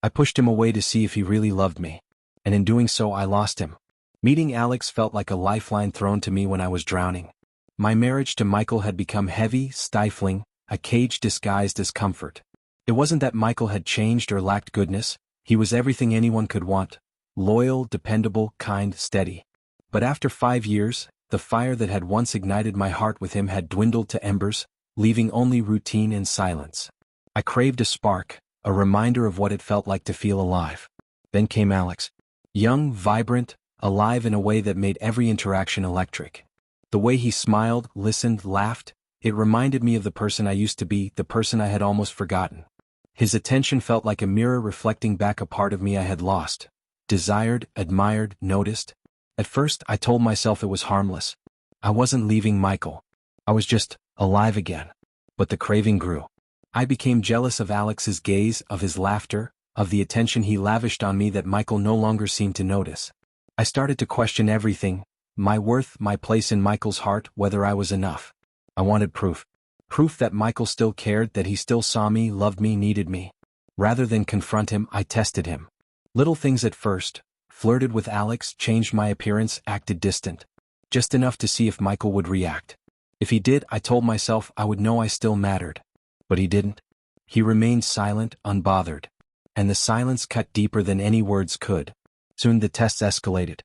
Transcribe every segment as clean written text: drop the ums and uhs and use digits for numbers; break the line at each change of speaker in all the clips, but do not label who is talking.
I pushed him away to see if he really loved me. And in doing so I lost him. Meeting Alex felt like a lifeline thrown to me when I was drowning. My marriage to Michael had become heavy, stifling, a cage disguised as comfort. It wasn't that Michael had changed or lacked goodness, he was everything anyone could want. Loyal, dependable, kind, steady. But after 5 years, the fire that had once ignited my heart with him had dwindled to embers, leaving only routine and silence. I craved a spark, a reminder of what it felt like to feel alive. Then came Alex. Young, vibrant, alive in a way that made every interaction electric. The way he smiled, listened, laughed, it reminded me of the person I used to be, the person I had almost forgotten. His attention felt like a mirror reflecting back a part of me I had lost. Desired, admired, noticed. At first, I told myself it was harmless. I wasn't leaving Michael. I was just alive again. But the craving grew. I became jealous of Alex's gaze, of his laughter, of the attention he lavished on me that Michael no longer seemed to notice. I started to question everything, my worth, my place in Michael's heart, whether I was enough. I wanted proof. Proof that Michael still cared, that he still saw me, loved me, needed me. Rather than confront him, I tested him. Little things at first. Flirted with Alex, changed my appearance, acted distant. Just enough to see if Michael would react. If he did, I told myself I would know I still mattered. But he didn't. He remained silent, unbothered. And the silence cut deeper than any words could. Soon the tests escalated.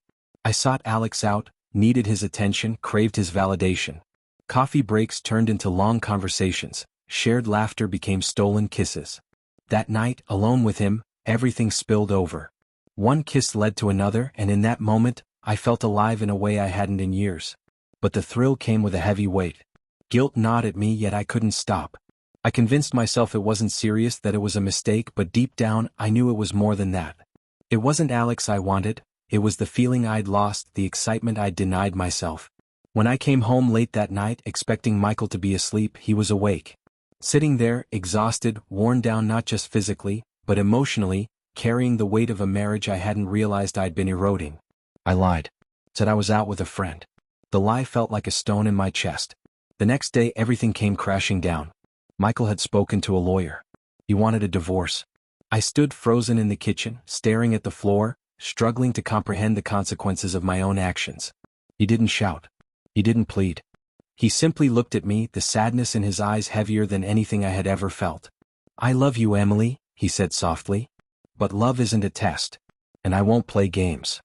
I sought Alex out, needed his attention, craved his validation. Coffee breaks turned into long conversations. Shared laughter became stolen kisses. That night, alone with him, everything spilled over. One kiss led to another, and in that moment, I felt alive in a way I hadn't in years. But the thrill came with a heavy weight. Guilt gnawed at me, yet I couldn't stop. I convinced myself it wasn't serious, that it was a mistake, but deep down, I knew it was more than that. It wasn't Alex I wanted, it was the feeling I'd lost, the excitement I'd denied myself. When I came home late that night, expecting Michael to be asleep, he was awake. Sitting there, exhausted, worn down not just physically, but emotionally, carrying the weight of a marriage I hadn't realized I'd been eroding. I lied. Said I was out with a friend. The lie felt like a stone in my chest. The next day everything came crashing down. Michael had spoken to a lawyer. He wanted a divorce. I stood frozen in the kitchen, staring at the floor, struggling to comprehend the consequences of my own actions. He didn't shout. He didn't plead. He simply looked at me, the sadness in his eyes heavier than anything I had ever felt. "I love you, Emily," he said softly. "But love isn't a test. And I won't play games."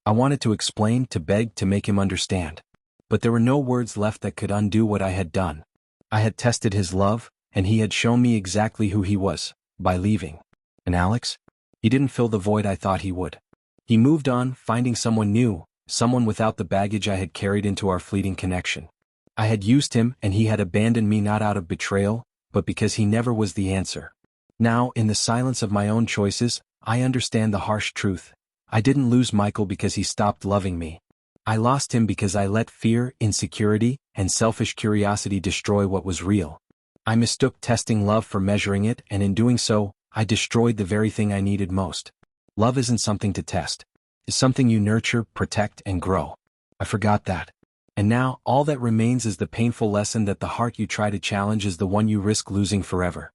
I wanted to explain, to beg, to make him understand. But there were no words left that could undo what I had done. I had tested his love, and he had shown me exactly who he was, by leaving. And Alex? He didn't fill the void I thought he would. He moved on, finding someone new, someone without the baggage I had carried into our fleeting connection. I had used him, and he had abandoned me not out of betrayal, but because he never was the answer. Now, in the silence of my own choices, I understand the harsh truth. I didn't lose Michael because he stopped loving me. I lost him because I let fear, insecurity, and selfish curiosity destroy what was real. I mistook testing love for measuring it, and in doing so, I destroyed the very thing I needed most. Love isn't something to test. It's something you nurture, protect, and grow. I forgot that. And now, all that remains is the painful lesson that the heart you try to challenge is the one you risk losing forever.